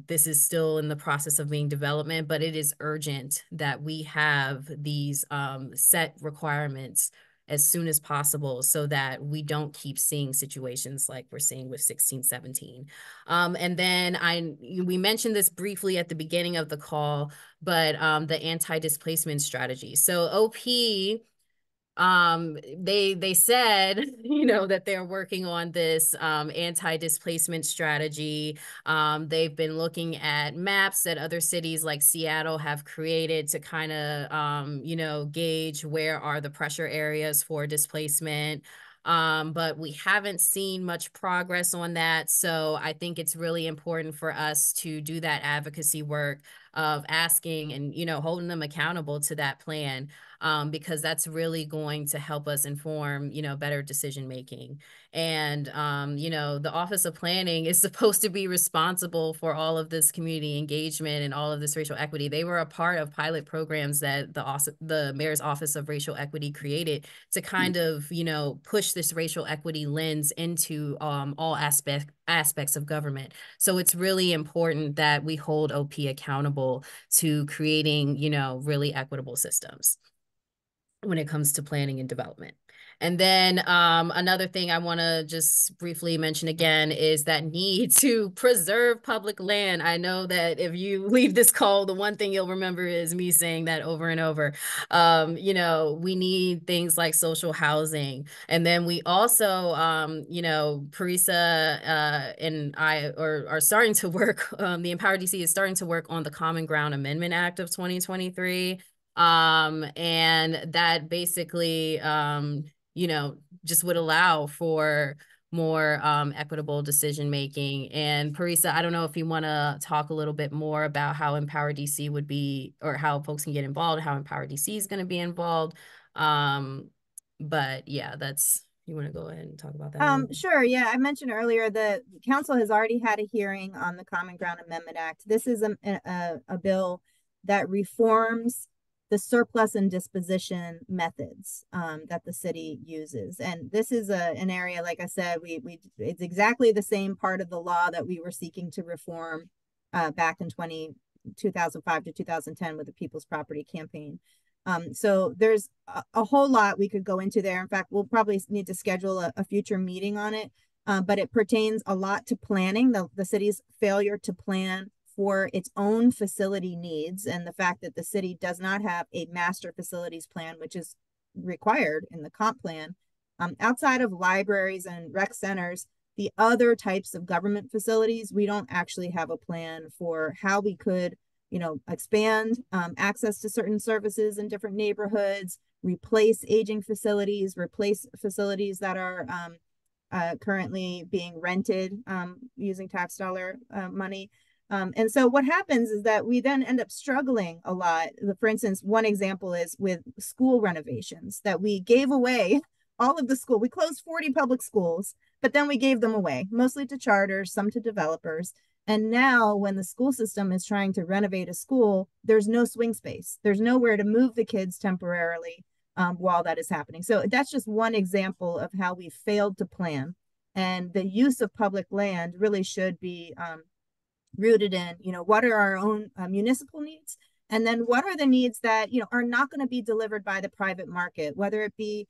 this is still in the process of being development, but it is urgent that we have these set requirements as soon as possible so that we don't keep seeing situations like we're seeing with 1617. And then we mentioned this briefly at the beginning of the call, but the anti-displacement strategy. So OP, they said, that they're working on this anti-displacement strategy. They've been looking at maps that other cities like Seattle have created to kind of, gauge where are the pressure areas for displacement. But we haven't seen much progress on that. So I think it's really important for us to do that advocacy work of asking and, holding them accountable to that plan. Because that's really going to help us inform, better decision making. And, the Office of Planning is supposed to be responsible for all of this community engagement and all of this racial equity. They were a part of pilot programs that the Mayor's Office of Racial Equity created to kind of, push this racial equity lens into all aspects of government. So it's really important that we hold OP accountable to creating, really equitable systems when it comes to planning and development. And then another thing I want to just briefly mention again is that need to preserve public land. I know that if you leave this call, the one thing you'll remember is me saying that over and over. We need things like social housing. And then we also, Parisa and I are starting to work, the Empower DC is starting to work on the Common Ground Amendment Act of 2023. And that basically, just would allow for more equitable decision making. And Parisa, I don't know if you want to talk a little bit more about how Empower DC would be, or how folks can get involved, how Empower DC is going to be involved. But yeah, you want to go ahead and talk about that? Sure. Yeah, I mentioned earlier the council has already had a hearing on the Common Ground Amendment Act. This is a bill that reforms the surplus and disposition methods that the city uses. And this is an area, like I said, it's exactly the same part of the law that we were seeking to reform back in 2005 to 2010 with the People's Property Campaign. So there's a whole lot we could go into there. In fact, we'll probably need to schedule a future meeting on it, but it pertains a lot to planning, the city's failure to plan for its own facility needs, and the fact that the city does not have a master facilities plan, which is required in the comp plan. Outside of libraries and rec centers, the other types of government facilities, we don't actually have a plan for how we could, expand access to certain services in different neighborhoods, replace aging facilities, replace facilities that are currently being rented using tax dollar money. And so what happens is that we then end up struggling a lot. For instance, one example is with school renovations that we gave away all of the school. We closed 40 public schools, but then we gave them away, mostly to charters, some to developers. And now when the school system is trying to renovate a school, there's no swing space. There's nowhere to move the kids temporarily while that is happening. So that's just one example of how we failed to plan. And the use of public land really should be rooted in, what are our own municipal needs, And then what are the needs that, are not going to be delivered by the private market, whether it be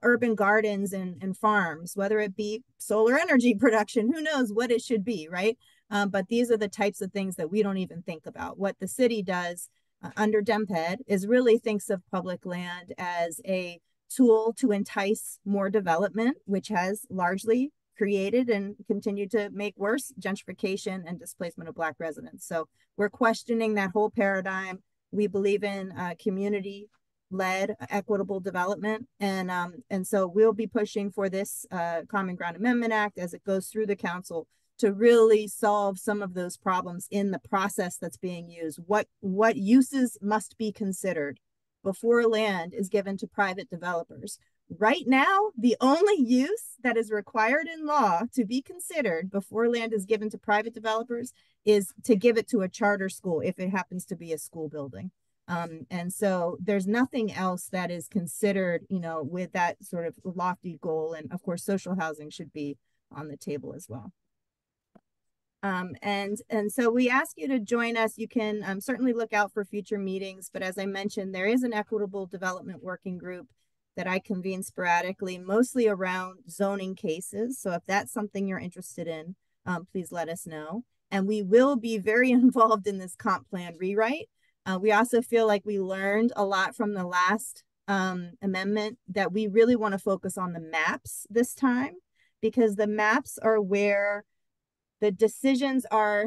urban gardens and farms, whether it be solar energy production, who knows what it should be, right? But these are the types of things that we don't even think about. What the city does under DEMPED is really thinks of public land as a tool to entice more development, which has largely created and continued to make worse gentrification and displacement of Black residents. So we're questioning that whole paradigm. We believe in community-led equitable development. And so we'll be pushing for this Common Ground Amendment Act as it goes through the council to really solve some of those problems in the process that's being used. What uses must be considered before land is given to private developers. Right now, the only use that is required in law to be considered before land is given to private developers is to give it to a charter school if it happens to be a school building. And so there's nothing else that is considered, with that sort of lofty goal. And of course, social housing should be on the table as well. And so we ask you to join us. You can certainly look out for future meetings, but as I mentioned, there is an equitable development working group that I convene sporadically, mostly around zoning cases. So if that's something you're interested in, please let us know. And we will be very involved in this comp plan rewrite. We also feel like we learned a lot from the last amendment that we really want to focus on the maps this time, because the maps are where the decisions are,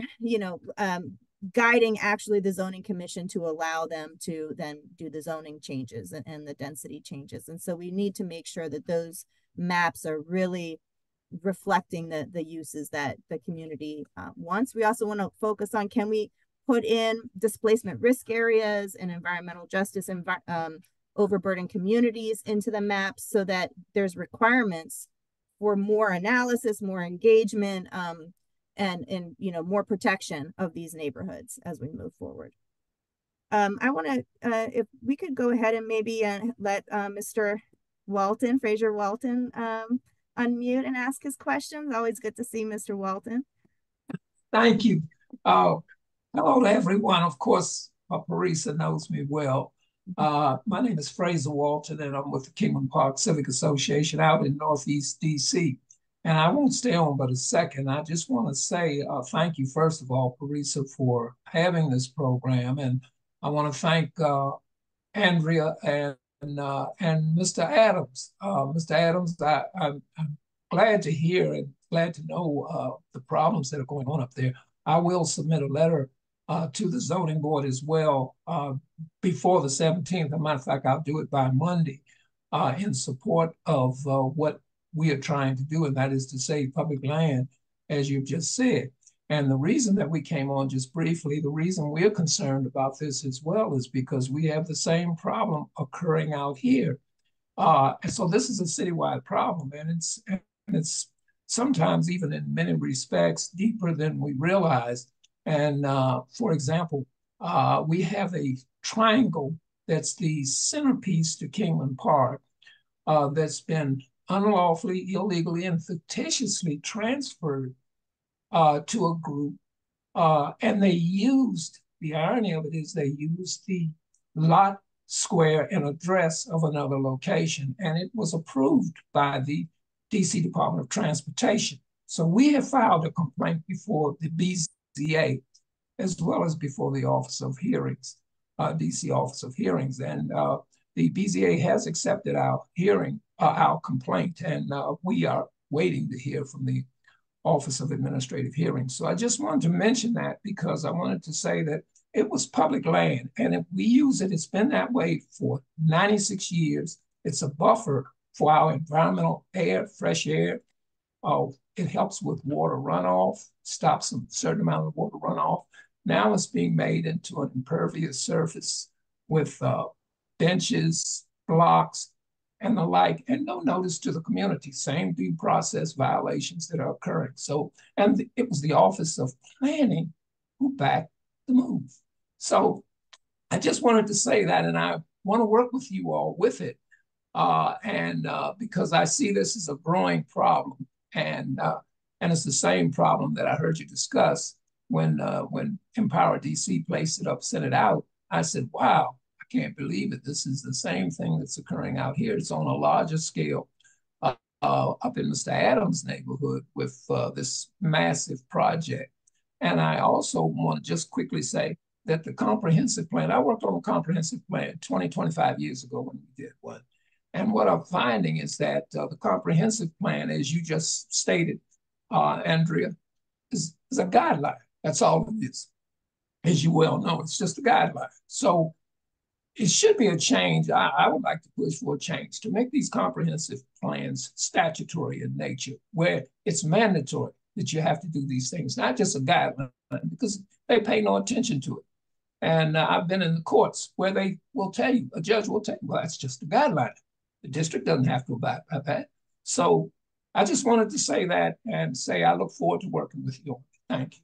guiding actually the zoning commission to allow them to then do the zoning changes and the density changes. And so we need to make sure that those maps are really reflecting the uses that the community wants. We also want to focus on, can we put in displacement risk areas and environmental justice and overburdened communities into the maps so that there's requirements for more analysis, more engagement, and more protection of these neighborhoods as we move forward. I want to, if we could go ahead and maybe let Mr. Walton, Fraser Walton, unmute and ask his questions. Always good to see Mr. Walton. Thank you. Hello to everyone. Of course, Parisa knows me well. My name is Fraser Walton, and I'm with the Kingman Park Civic Association out in Northeast DC. And I won't stay on but a second. I just want to say thank you, first of all, Parisa, for having this program. And I want to thank Andrea and Mr. Adams. Mr. Adams, I'm glad to hear and glad to know the problems that are going on up there. I will submit a letter to the zoning board as well before the 17th. As a matter of fact, I'll do it by Monday in support of what we are trying to do, and that is to save public land, as you've just said. And the reason that we came on just briefly, the reason we're concerned about this as well is because we have the same problem occurring out here. And so this is a citywide problem, and it's sometimes even in many respects deeper than we realize. And for example, we have a triangle that's the centerpiece to Kingman Park that's been unlawfully, illegally, and fictitiously transferred to a group. And they used, the irony of it is they used the lot, square, and address of another location. And it was approved by the DC Department of Transportation. So we have filed a complaint before the BZA, as well as before the Office of Hearings, DC Office of Hearings. And the BZA has accepted our hearing, our complaint, and we are waiting to hear from the Office of Administrative Hearings. So I just wanted to mention that because I wanted to say that it was public land, and if we use it, it's been that way for 96 years. It's a buffer for our environmental air, fresh air. It helps with water runoff, stops a certain amount of water runoff. Now it's being made into an impervious surface with benches, blocks, and the like, and no notice to the community. Same due process violations that are occurring. So, and it was the Office of Planning who backed the move. So I just wanted to say that, and I want to work with you all with it, because I see this as a growing problem, and it's the same problem that I heard you discuss when Empower DC placed it up, sent it out. I said, wow, I can't believe it. This is the same thing that's occurring out here. It's on a larger scale up in Mr. Adams' neighborhood with this massive project. And I also want to just quickly say that the comprehensive plan, I worked on a comprehensive plan 20, 25 years ago when we did one. And what I'm finding is that the comprehensive plan, as you just stated, Andrea, is a guideline. That's all it is. As you well know, it's just a guideline. So it should be a change. I would like to push for a change to make these comprehensive plans statutory in nature, where it's mandatory that you have to do these things, not just a guideline, because they pay no attention to it. And I've been in the courts where they will tell you, a judge will tell you, well, that's just a guideline. The district doesn't have to abide by that. So I just wanted to say that and say I look forward to working with you. Thank you.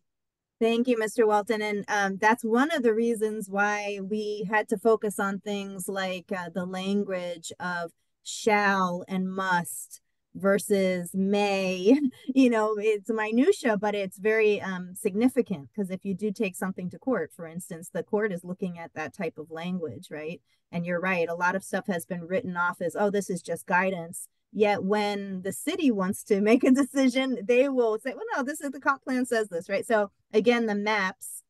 Thank you, Mr. Walton. And that's one of the reasons why we had to focus on things like the language of shall and must versus may. You know, it's minutia, but it's very significant, because if you do take something to court, for instance, the court is looking at that type of language, right? And you're right, a lot of stuff has been written off as, oh, this is just guidance. Yet when the city wants to make a decision, they will say, well, no, this is the comp plan says this, right? So again, the maps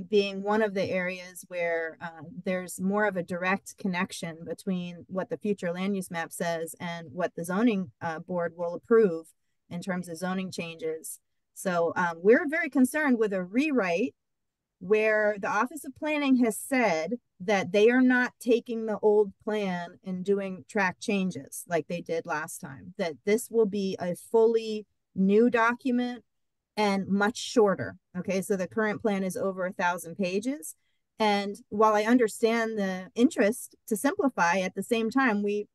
being one of the areas where there's more of a direct connection between what the future land use map says and what the zoning board will approve in terms of zoning changes. So we're very concerned with a rewrite where the Office of Planning has said that they are not taking the old plan and doing track changes like they did last time, that this will be a fully new document and much shorter. Okay, so the current plan is over 1,000 pages. And while I understand the interest to simplify, at the same time, we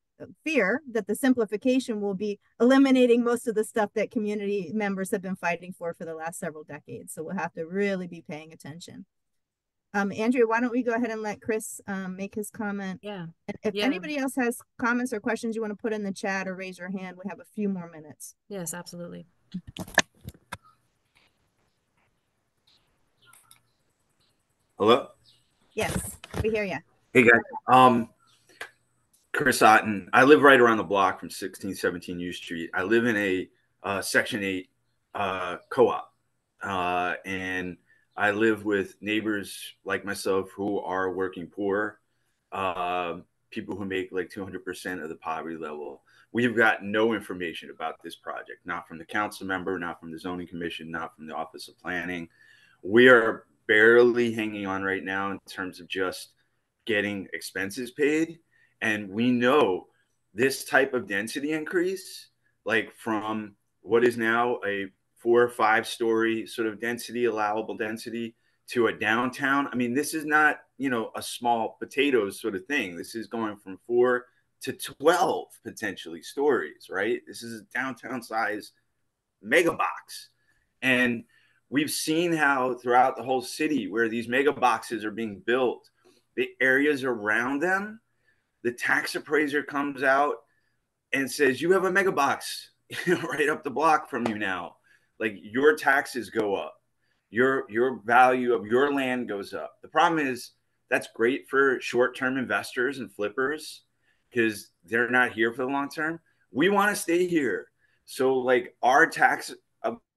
fear that the simplification will be eliminating most of the stuff that community members have been fighting for the last several decades. So we'll have to really be paying attention. Andrea, why don't we go ahead and let Chris make his comment? Yeah. And if anybody else has comments or questions you want to put in the chat or raise your hand, we have a few more minutes. Yes, absolutely. Hello? Yes, we hear you. Hey guys. Chris Otten. I live right around the block from 1617 U Street. I live in a Section 8 co-op. And I live with neighbors like myself who are working poor, people who make like 200% of the poverty level. We've got no information about this project, not from the council member, not from the zoning commission, not from the Office of Planning. We are barely hanging on right now in terms of just getting expenses paid. And we know this type of density increase, like from what is now a 4 or 5 story sort of density, allowable density, to a downtown. I mean, this is not, you know, a small potatoes sort of thing. This is going from 4 to 12 potentially stories, right? This is a downtown size mega box. And we've seen how throughout the whole city where these mega boxes are being built, the areas around them, the tax appraiser comes out and says, you have a mega box right up the block from you now. Like, your taxes go up, your value of your land goes up. The problem is that's great for short-term investors and flippers because they're not here for the long term. We want to stay here. So like our tax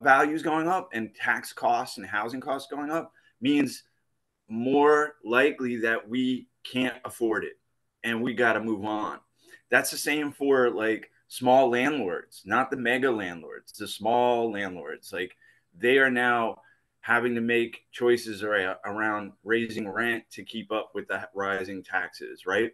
values going up and tax costs and housing costs going up means more likely that we can't afford it and we got to move on. That's the same for like small landlords, not the mega landlords, the small landlords. Like, they are now having to make choices around raising rent to keep up with the rising taxes, right?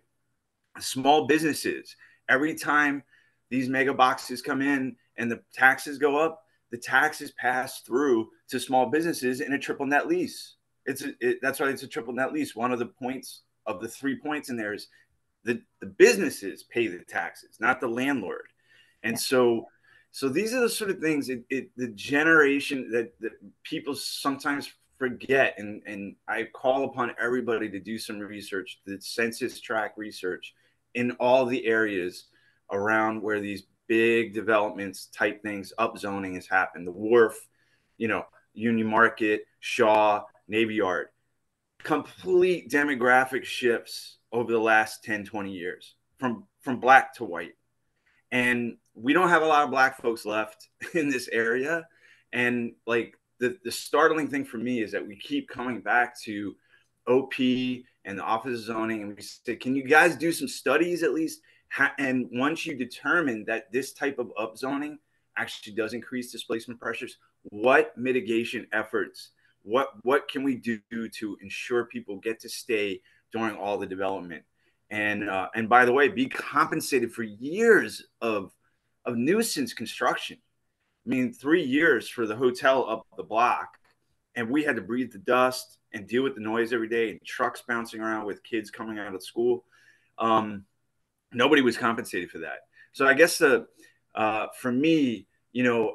Small businesses, every time these mega boxes come in and the taxes go up, the taxes pass through to small businesses in a triple net lease. That's why it's a triple net lease. One of the points of the 3 points in there is the businesses pay the taxes, not the landlord. And so these are the sort of things, the generation that people sometimes forget. And I call upon everybody to do some research, the census tract research in all the areas around where these big developments type things, upzoning has happened. The Wharf, you know, Union Market, Shaw, Navy Yard. complete demographic shifts over the last 10, 20 years from black to white. And we don't have a lot of black folks left in this area. And like the startling thing for me is that we keep coming back to OP and the Office of Zoning, and we say, can you guys do some studies at least? And once you determine that this type of upzoning actually does increase displacement pressures, what mitigation efforts, what can we do to ensure people get to stay during all the development? And by the way, be compensated for years of nuisance construction. I mean, 3 years for the hotel up the block, and we had to breathe the dust and deal with the noise every day, and trucks bouncing around with kids coming out of school. Nobody was compensated for that. So I guess for me,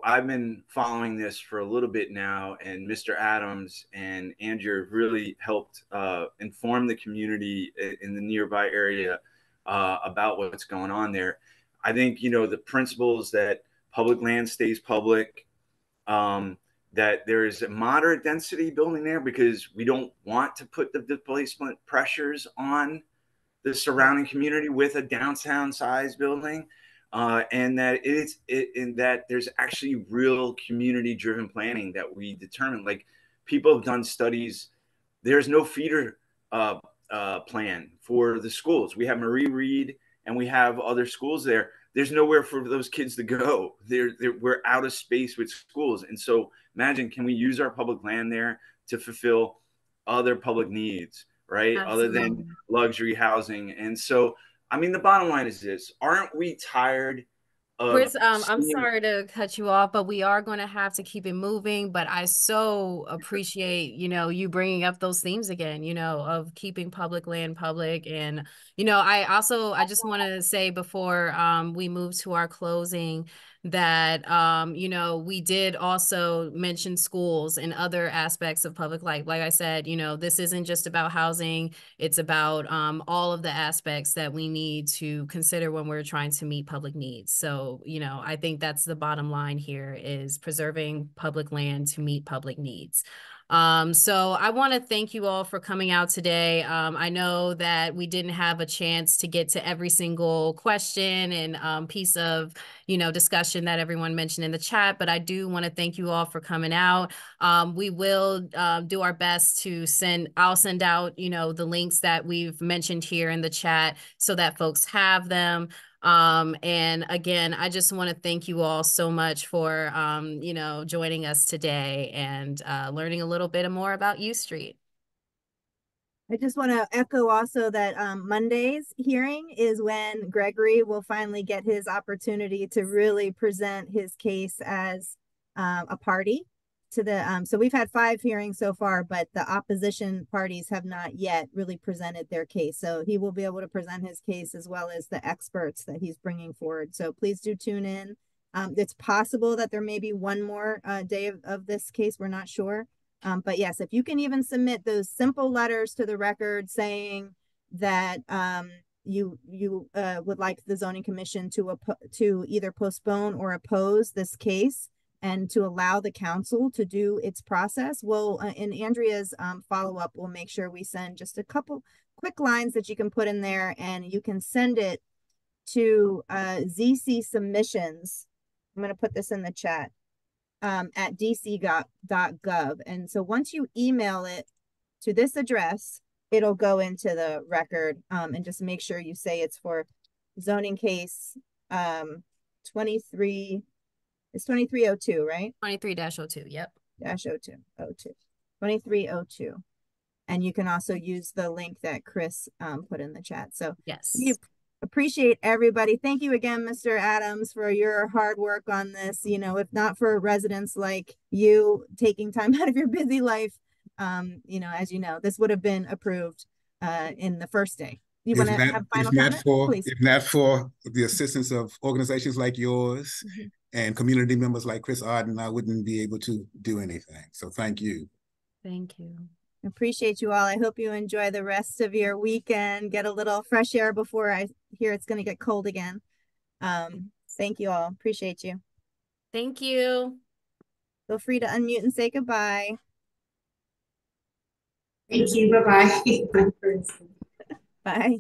I've been following this for a little bit now, and Mr. Adams and Andrew really helped inform the community in the nearby area about what's going on there. I think, the principles that public land stays public, that there is a moderate density building there because we don't want to put the displacement pressures on the surrounding community with a downtown size building, and that in that there's actually real community driven planning that we determine. Like, people have done studies. There's no feeder plan for the schools. We have Marie Reed and we have other schools there. There's nowhere for those kids to go. We're out of space with schools. And so imagine, can we use our public land there to fulfill other public needs, right? Absolutely. Other than luxury housing. And so, I mean, the bottom line is this: aren't we tired of Chris, I'm sorry to cut you off, but we are going to have to keep it moving. But I so appreciate, you bringing up those themes again, of keeping public land public. And, I just want to say before we move to our closing that, we did also mention schools and other aspects of public life. Like I said, this isn't just about housing. It's about all of the aspects that we need to consider when we're trying to meet public needs. So, I think that's the bottom line here, is preserving public land to meet public needs. So I want to thank you all for coming out today. I know that we didn't have a chance to get to every single question and piece of, discussion that everyone mentioned in the chat, but I do want to thank you all for coming out. We will do our best to I'll send out, the links that we've mentioned here in the chat so that folks have them. And again, I just want to thank you all so much for, joining us today and learning a little bit more about U Street. I just want to echo also that Monday's hearing is when Gregory will finally get his opportunity to really present his case as a party to the, so we've had 5 hearings so far, but the opposition parties have not yet really presented their case. So he will be able to present his case as well as the experts that he's bringing forward. So please do tune in. It's possible that there may be one more day of this case. We're not sure. But yes, if you can even submit those simple letters to the record saying that you would like the zoning commission to either postpone or oppose this case and to allow the council to do its process, we'll in Andrea's follow-up, we'll make sure we send just a couple quick lines that you can put in there, and you can send it to ZC submissions. I'm going to put this in the chat. At dc.gov. And so once you email it to this address, it'll go into the record, and just make sure you say it's for zoning case 23, it's 2302, right? 23-02, yep. -02, 2302. And you can also use the link that Chris put in the chat. So yes, we appreciate everybody. Thank you again, Mr. Adams, for your hard work on this. If not for residents like you taking time out of your busy life, as you know, this would have been approved in the first day. You want to have final comment? Please. If not for the assistance of organizations like yours and community members like Chris Arden, I wouldn't be able to do anything. So thank you. Thank you. Appreciate you all. I hope you enjoy the rest of your weekend. Get a little fresh air before I hear it's going to get cold again. Thank you all. Appreciate you. Thank you. Feel free to unmute and say goodbye. Thank you. Bye-bye. Bye.